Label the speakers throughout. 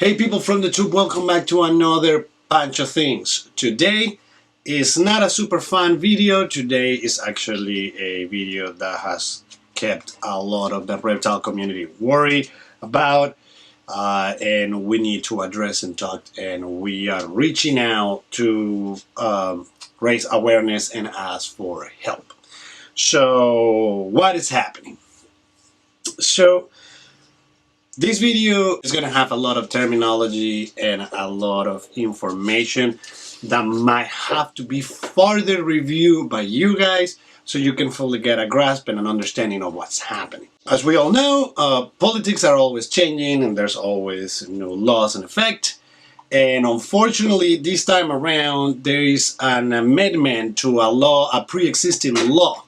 Speaker 1: Hey people from the tube, welcome back to another Pancho Things. Today is not a super fun video. Today is actually a video that has kept a lot of the reptile community worried about and we need to address and talk, and we are reaching out to raise awareness and ask for help. So what is happening? So this video is going to have a lot of terminology and a lot of information that might have to be further reviewed by you guys so you can fully get a grasp and an understanding of what's happening. As we all know, politics are always changing and there's always new laws in effect. And unfortunately, this time around, there is an amendment to a law, a pre-existing law,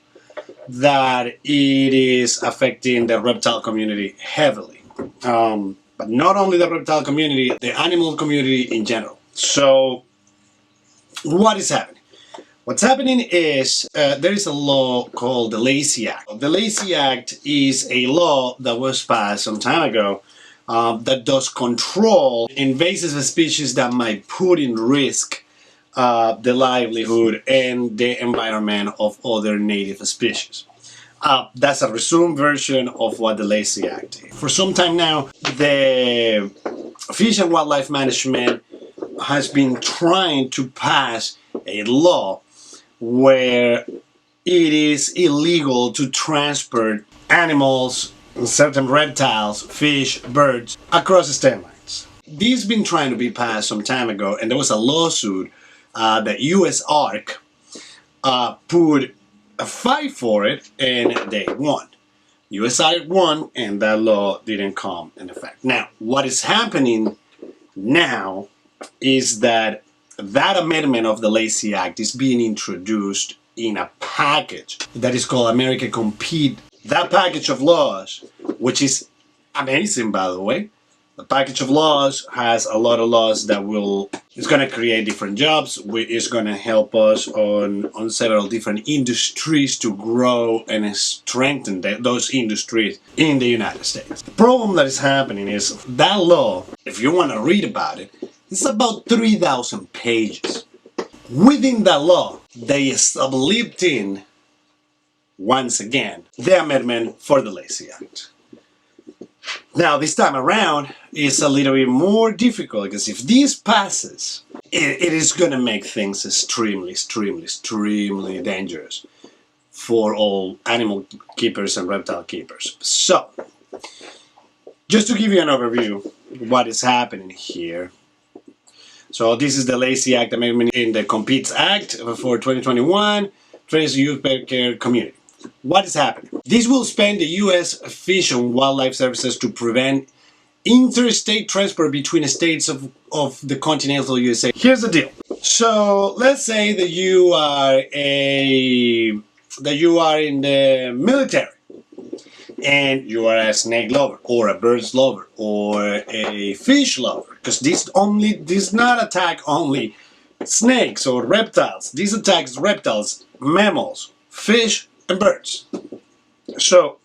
Speaker 1: that it is affecting the reptile community heavily. But not only the reptile community, the animal community in general. So what is happening? What's happening is there is a law called the Lacey Act. The Lacey Act is a law that was passed some time ago that does control invasive species that might put in risk the livelihood and the environment of other native species. That's a resumed version of what the Lacey Act is. For some time now, the Fish and Wildlife Management has been trying to pass a law where it is illegal to transport animals, certain reptiles, fish, birds across the state lines. This has been trying to be passed some time ago, and there was a lawsuit that USARK put a fight for it, and they won. USARK won, and that law didn't come in effect. Now, what is happening now is that that amendment of the Lacey Act is being introduced in a package that is called America Compete. That package of laws, which is amazing, by the way, the package of laws has a lot of laws that it's going to create different jobs. It's going to help us on several different industries to grow and strengthen those industries in the United States. The problem that is happening is that law, if you want to read about it, it's about 3,000 pages. Within that law, they slipped in, once again, the amendment for the Lacey Act. Now, this time around, it's a little bit more difficult because if this passes, it is going to make things extremely dangerous for all animal keepers and reptile keepers. So, just to give you an overview of what is happening here. So, this is the Lacey Act amendment in the Competes Act for 2021, Trace Youth Pet Care Community. What is happening? This will span the U.S. Fish and Wildlife Services to prevent interstate transport between states of the continental USA. Here's the deal. So let's say that you are in the military and you are a snake lover or a birds lover or a fish lover, because this not attack only snakes or reptiles. This attacks reptiles, mammals, fish, and birds. So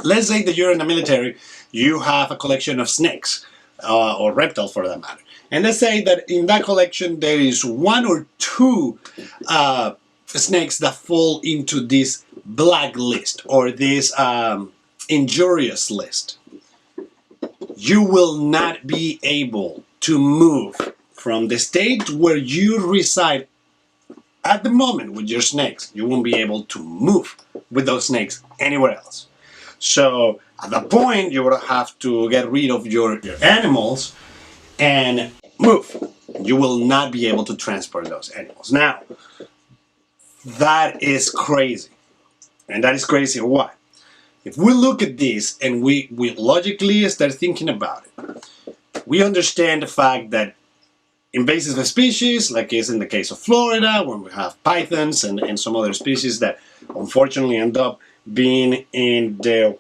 Speaker 1: let's say that you're in the military, you have a collection of snakes or reptiles for that matter, and let's say that in that collection there is one or two snakes that fall into this black list or this injurious list. You will not be able to move from the state where you reside at the moment with your snakes. You won't be able to move with those snakes anywhere else. So at that point, you will have to get rid of your animals and move. You will not be able to transport those animals. Now, that is crazy. And that is crazy why? If we look at this and we logically start thinking about it, we understand the fact that invasive species, like is in the case of Florida, when we have pythons and some other species that unfortunately end up being in the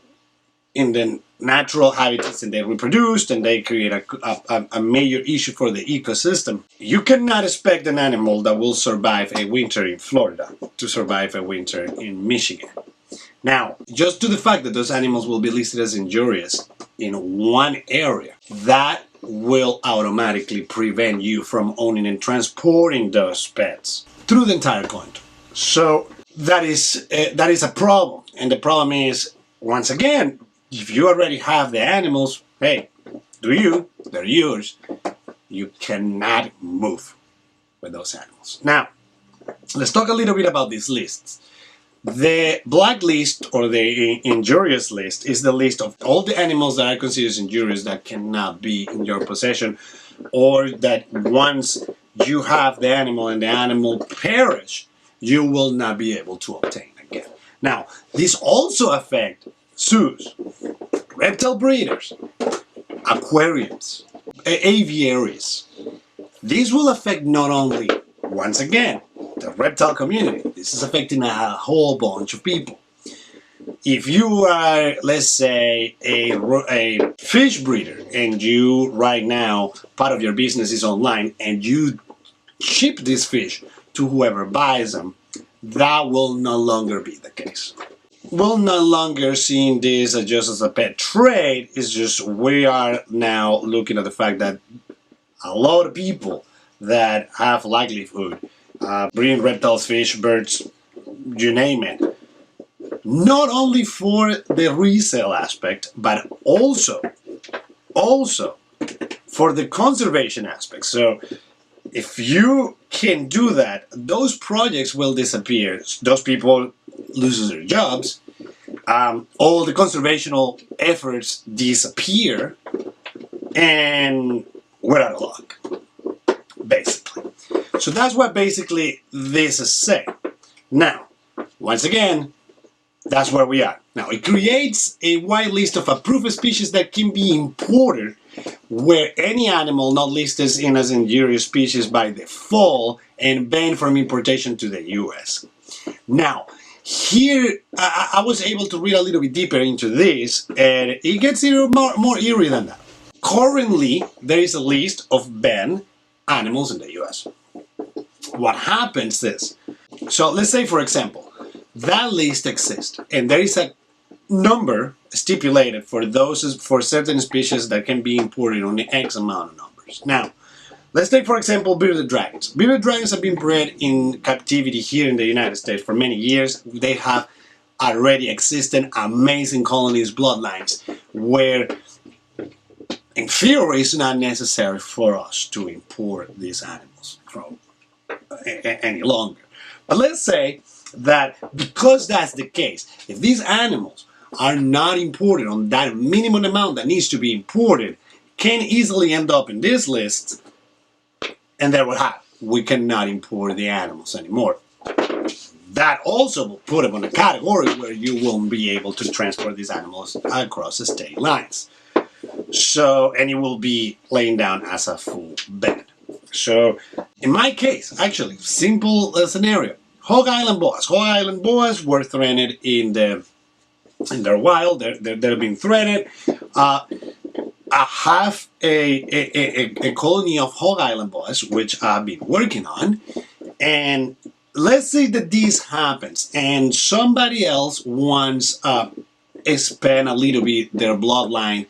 Speaker 1: natural habitats, and they reproduce and they create a major issue for the ecosystem. You cannot expect an animal that will survive a winter in Florida to survive a winter in Michigan. Now, just to the fact that those animals will be listed as injurious in one area, that will automatically prevent you from owning and transporting those pets through the entire country. So that is a problem. And the problem is, once again, if you already have the animals, hey, they're yours. You cannot move with those animals. Now, let's talk a little bit about these lists. The black list, or the injurious list, is the list of all the animals that are considered injurious that cannot be in your possession, or that once you have the animal and the animal perish, you will not be able to obtain again. Now, this also affects zoos, reptile breeders, aquariums, aviaries. This will affect not only, once again, the reptile community. This is affecting a whole bunch of people. If you are, let's say, a fish breeder, and you right now, part of your business is online, and you ship this fish to whoever buys them, that will no longer be the case. We'll no longer seeing this as just as a pet trade. It's just we are now looking at the fact that a lot of people that have livelihood breeding reptiles, fish, birds, you name it, not only for the resale aspect, but also for the conservation aspect. So if you can do that, those projects will disappear. Those people lose their jobs. All the conservational efforts disappear, and we're out of luck, basically. So that's what basically this is saying. Now, once again, that's where we are. Now, it creates a wide list of approved species that can be imported, where any animal not listed in as injurious species by default and banned from importation to the US. Now, here I was able to read a little bit deeper into this, and it gets even more eerie than that. Currently, there is a list of banned animals in the US. What happens is, so let's say, for example, that list exists, and there is a number stipulated for certain species that can be imported on the X amount of numbers. Now, let's take, for example, bearded dragons. Bearded dragons have been bred in captivity here in the United States for many years. They have already existed amazing colonies, bloodlines, where in theory it's not necessary for us to import these animals from any longer. But let's say that because that's the case, if these animals are not imported on that minimum amount that needs to be imported, can easily end up in this list, and there we have it. We cannot import the animals anymore. That also will put them on a category where you won't be able to transport these animals across the state lines. So, and it will be laying down as a full ban. So, in my case, actually, simple scenario. Hog Island boas. Hog Island boas were threatened in their wild. They've been threatened. I have a colony of Hog Island boas, which I've been working on. And let's say that this happens, and somebody else wants expand a little bit their bloodline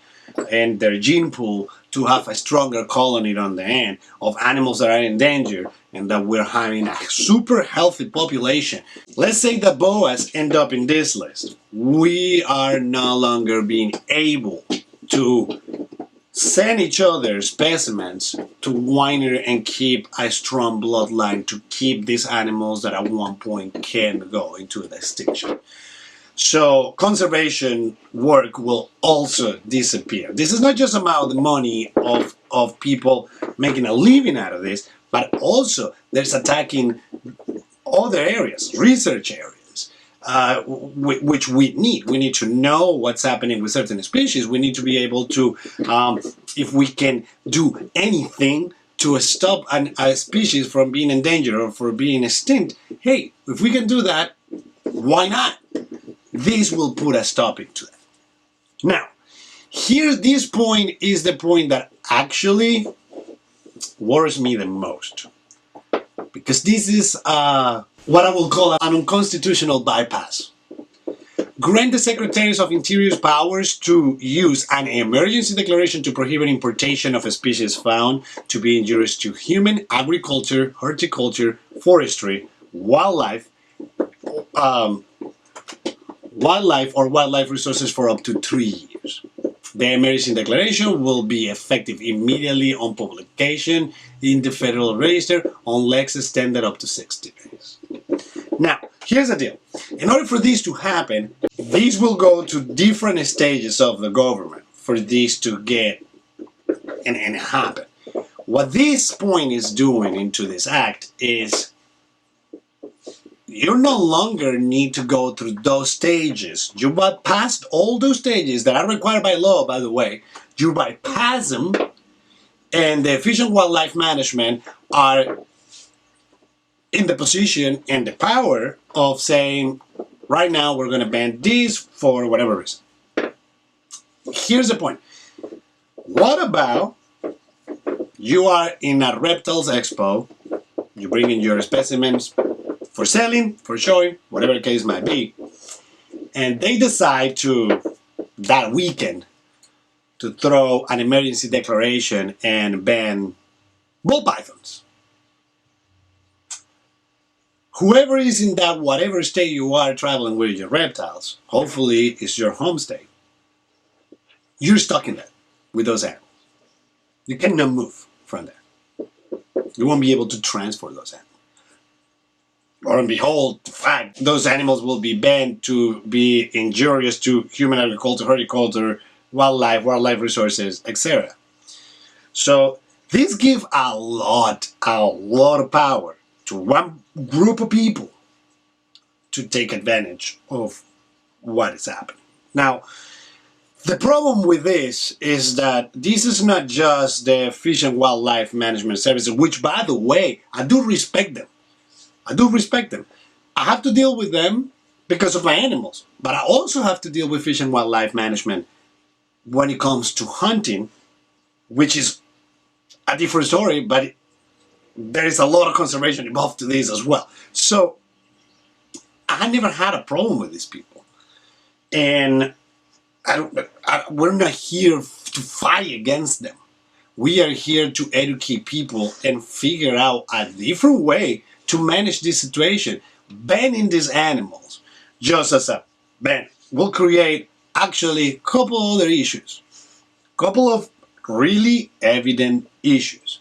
Speaker 1: and their gene pool to have a stronger colony on the end of animals that are endangered, and that we're having a super healthy population. Let's say the boas end up in this list. We are no longer being able to send each other specimens to winery and keep a strong bloodline to keep these animals that at one point can go into extinction. So conservation work will also disappear. This is not just about the money of people making a living out of this, but also there's attacking other areas, research areas, which we need. We need to know what's happening with certain species. We need to be able to, if we can do anything to stop a species from being endangered or for being extinct, hey, if we can do that, why not? This will put a stop to that. Now, here, this point is the point that actually worries me the most, because this is what I will call an unconstitutional bypass. grant the Secretaries of Interior's powers to use an emergency declaration to prohibit importation of a species found to be injurious to human, agriculture, horticulture, forestry, wildlife, or wildlife resources for up to 3 years. The emergency declaration will be effective immediately on publication in the Federal Register unless extended up to 60 days. Now, here's the deal. In order for this to happen, these will go to different stages of the government for this to get and happen. What this point is doing into this act is you no longer need to go through those stages. You bypassed all those stages that are required by law, by the way. You bypass them, and the Fish and Wildlife Management are in the position and the power of saying, right now we're going to ban this for whatever reason. Here's the point. What about you are in a reptiles expo, you bring in your specimens for selling, for showing, whatever the case might be, and they decide to, that weekend, to throw an emergency declaration and ban ball pythons. Whoever is in that whatever state you are traveling with your reptiles, hopefully it's your home state. You're stuck in that with those animals. You cannot move from there. You won't be able to transport those animals. Lo and behold, the fact those animals will be banned to be injurious to human agriculture, horticulture, wildlife resources, etc. So this gives a lot of power to one group of people to take advantage of what is happening. Now, the problem with this is that this is not just the Fish and Wildlife Management Services, which, by the way, I do respect them. I have to deal with them because of my animals, but I also have to deal with Fish and Wildlife Management when it comes to hunting, which is a different story, but there is a lot of conservation involved to this as well. So I never had a problem with these people, and we're not here to fight against them. We are here to educate people and figure out a different way to manage this situation. Banning these animals just as a ban will create actually a couple other issues, couple of really evident issues.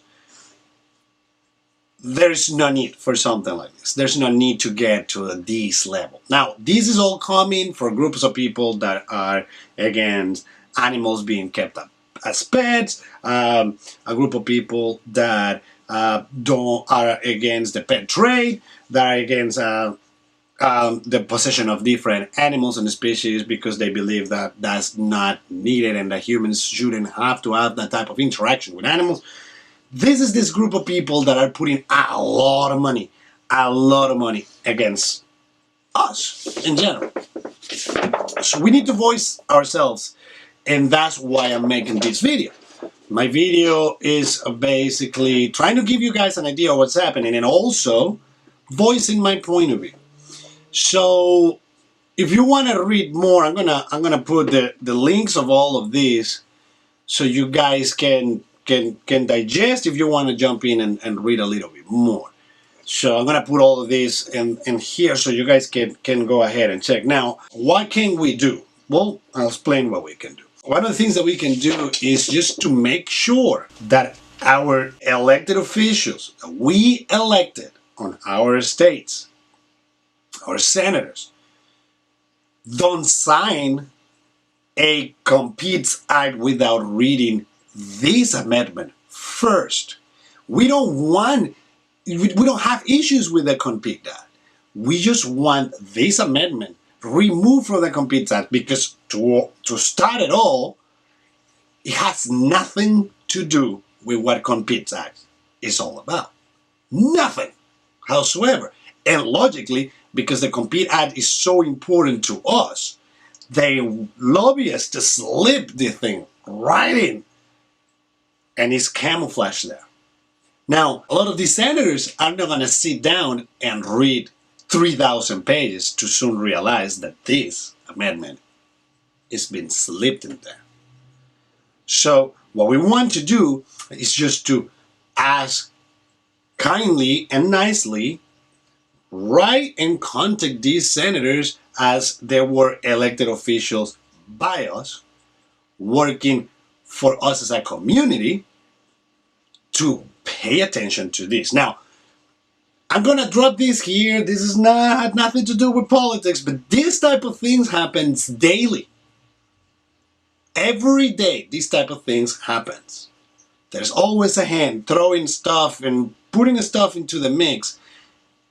Speaker 1: There's no need for something like this. There's no need to get to this level. Now, this is all coming for groups of people that are against animals being kept up as pets, a group of people that are against the pet trade, that are against the possession of different animals and species because they believe that that's not needed and that humans shouldn't have to have that type of interaction with animals. This is this group of people that are putting a lot of money against us in general. So we need to voice ourselves, and that's why I'm making this video. My video is basically trying to give you guys an idea of what's happening and also voicing my point of view. So if you want to read more, I'm gonna put the links of all of these so you guys can digest if you want to jump in and read a little bit more. So I'm gonna put all of this in here so you guys can go ahead and check. Now, what can we do? Well, I'll explain what we can do. One of the things that we can do is just to make sure that our elected officials, we elected on our states, our senators, don't sign a Competes Act without reading this amendment first. We don't have issues with the Compete Act. We just want this amendment removed from the Competes Act because to start it all, it has nothing to do with what Competes Act is all about. Nothing, howsoever. And logically, because the Compete Act is so important to us, they lobby us to slip the thing right in, and it's camouflaged there. Now, a lot of these senators are not going to sit down and read 3,000 pages to soon realize that this a madman. It's been slipped in there. So what we want to do is just to ask kindly and nicely, write and contact these senators as they were elected officials by us, working for us as a community, to pay attention to this. Now, I'm gonna drop this here. This is not nothing to do with politics, but this type of things happens daily. Every day, this type of things happens. There's always a hand throwing stuff and putting stuff into the mix,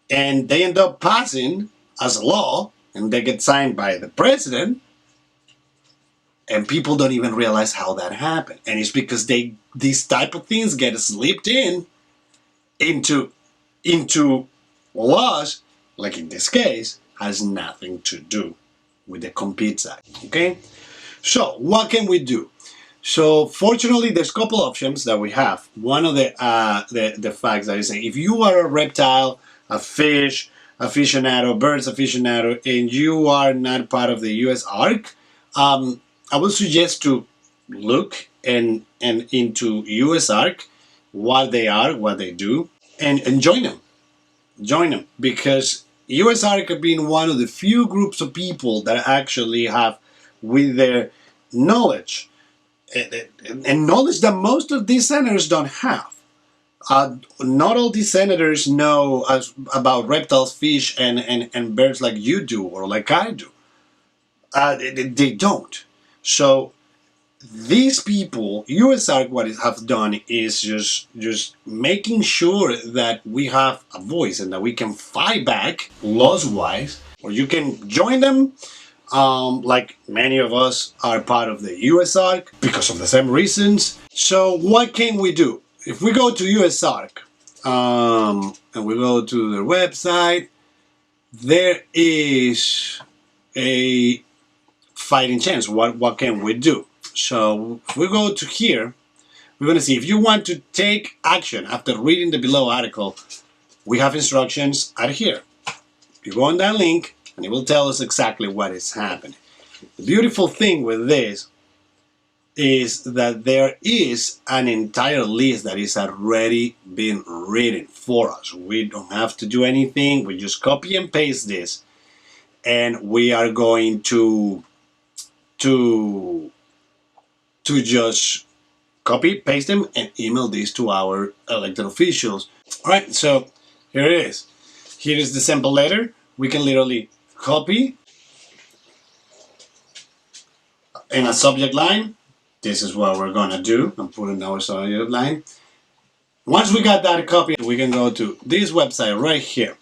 Speaker 1: and they end up passing as a law, and they get signed by the president, and people don't even realize how that happened. And it's because these type of things get slipped into laws, like in this case, has nothing to do with the Competes Act. Okay, so what can we do? So fortunately, there's a couple options that we have. One of the facts that is saying, if you are a reptile, a fish aficionado, birds aficionado, and you are not part of the USARK, I would suggest to look and into USARK, what they are, what they do, and join them. Join them, because USARK have been one of the few groups of people that actually have, with their knowledge, and knowledge that most of these senators don't have. Not all these senators know about reptiles, fish, and birds like you do or like I do. They don't. So these people, USARK, what it have done is just making sure that we have a voice and that we can fight back laws-wise, or you can join them. Like many of us are part of the USARK because of the same reasons. So what can we do? If we go to USARK and we go to their website, there is a fighting chance. What can we do? So if we go to here, we're going to see if you want to take action after reading the below article, we have instructions out here. You go on that link and it will tell us exactly what is happening. The beautiful thing with this is that there is an entire list that is already been written for us. We don't have to do anything. We just copy and paste this, and we are going to just copy, paste them, and email this to our elected officials. All right, so here it is. Here is the sample letter. We can literally copy in a subject line. This is what we're gonna do. I'm putting our subject line. Once we got that copy, we can go to this website right here.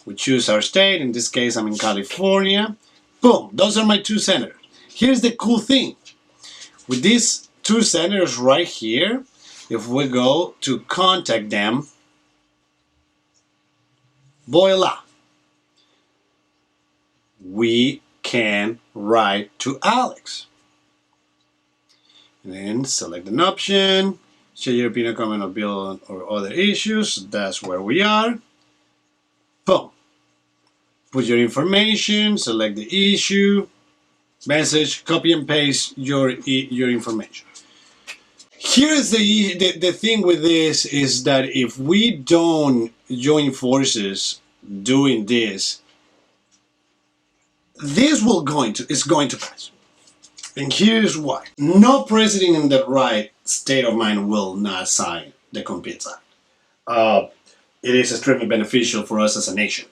Speaker 1: We choose our state. In this case, I'm in California. Boom, those are my two senators. Here's the cool thing. With these two senators right here, if we go to contact them, voila, we can write to Alex. And then select an option, share your opinion, comment, or bill or other issues. That's where we are. Boom. Put your information, select the issue, message, copy and paste your information. Here's the thing with this is that if we don't join forces doing this, this is going to pass. And here's why. No president in the right state of mind will not sign the Competes Act. It is extremely beneficial for us as a nation.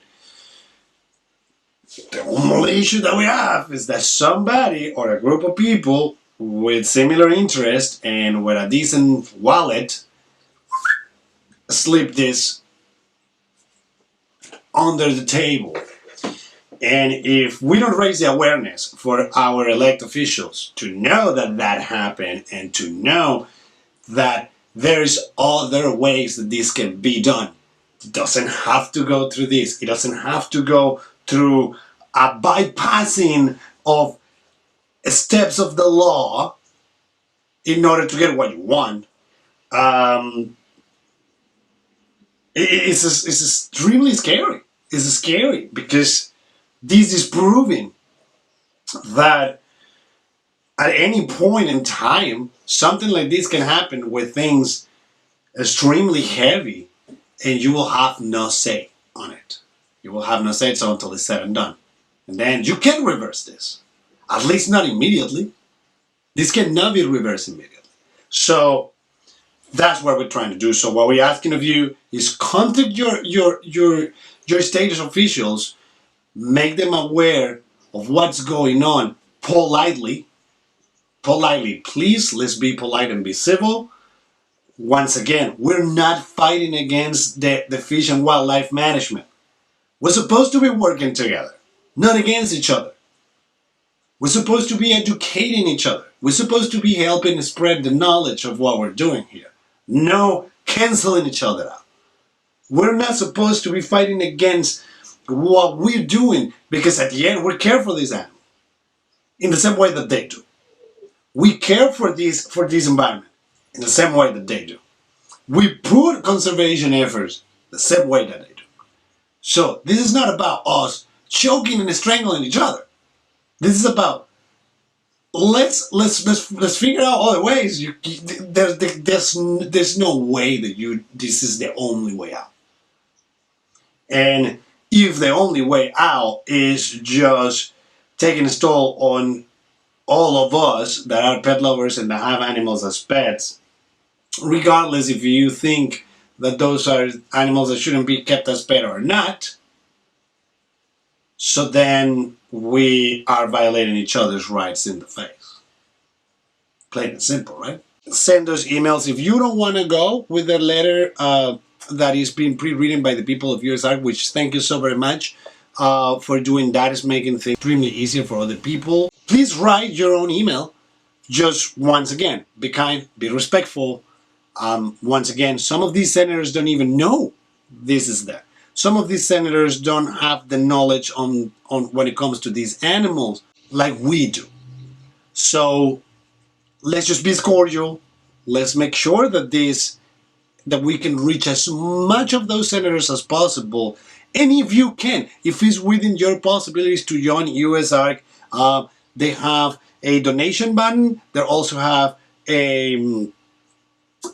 Speaker 1: The only issue that we have is that somebody or a group of people with similar interest and with a decent wallet slip this under the table. And if we don't raise the awareness for our elected officials to know that that happened and to know that there's other ways that this can be done, it doesn't have to go through this. It doesn't have to go through a bypassing of steps of the law in order to get what you want. It's extremely scary. It's scary because this is proving that at any point in time, something like this can happen with things extremely heavy, and you will have no say on it. You will have no say so until it's said and done. And then you can reverse this. At least not immediately. This cannot be reversed immediately. So that's what we're trying to do. So what we're asking of you is contact your status officials, make them aware of what's going on politely. Politely, please, let's be polite and be civil. Once again, we're not fighting against the Fish and Wildlife Management. We're supposed to be working together, not against each other. We're supposed to be educating each other. We're supposed to be helping spread the knowledge of what we're doing here. No canceling each other out. We're not supposed to be fighting against what we're doing, because at the end, we care for these animals in the same way that they do. We care for this environment in the same way that they do. We put conservation efforts the same way that they do. So this is not about us choking and strangling each other. This is about let's figure out other ways. There's no way that this is the only way out. And if the only way out is just taking a toll on all of us that are pet lovers and that have animals as pets, regardless if you think that those are animals that shouldn't be kept as pet or not, so then we are violating each other's rights in the face. Plain and simple, right? Send us emails if you don't want to go with the letter that is being pre-written by the people of USARK, which thank you so very much for doing that. It's making things extremely easier for other people. Please write your own email. Just once again, be kind, be respectful. Once again, some of these senators don't even know this is there. Some of these senators don't have the knowledge on when it comes to these animals like we do. So let's just be cordial. Let's make sure that we can reach as much of those senators as possible. And if you can, if it's within your possibilities to join USARK, they have a donation button. They also have a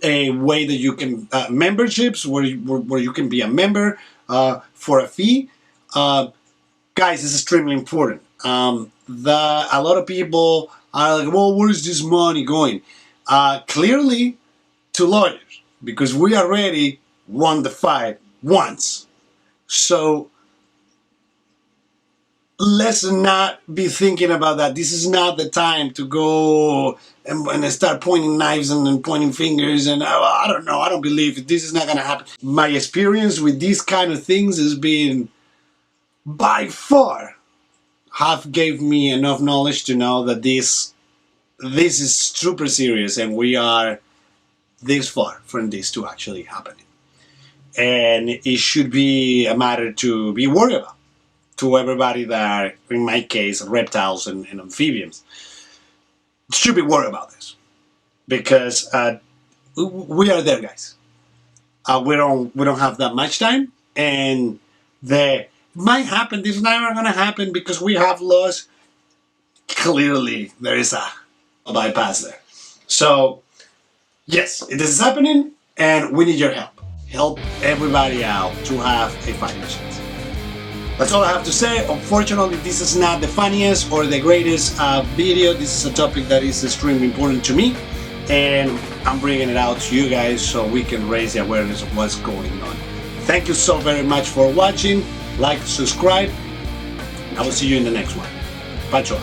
Speaker 1: way that you can memberships where you can be a member for a fee. Guys, this is extremely important. A lot of people are like, well, where is this money going? Clearly to lawyers, because we already won the fight once. So let's not be thinking about that. This is not the time to go and start pointing knives and pointing fingers and I don't know, I don't believe this is not going to happen. My experience with these kind of things has been by far gave me enough knowledge to know that this is super serious and we are this far from this to actually happening. And it should be a matter to be worried about to everybody that, in my case, reptiles and amphibians, should be worried about this. Because we are there, guys. We don't have that much time, and it might happen. This is never going to happen because we have lost. Clearly, there is a bypass there. So, yes, it is happening, and we need your help. Help everybody out to have a fighting chance. That's all I have to say. Unfortunately, this is not the funniest or the greatest video. This is a topic that is extremely important to me, and I'm bringing it out to you guys so we can raise the awareness of what's going on. Thank you so very much for watching. Like, subscribe. I will see you in the next one. Pancho.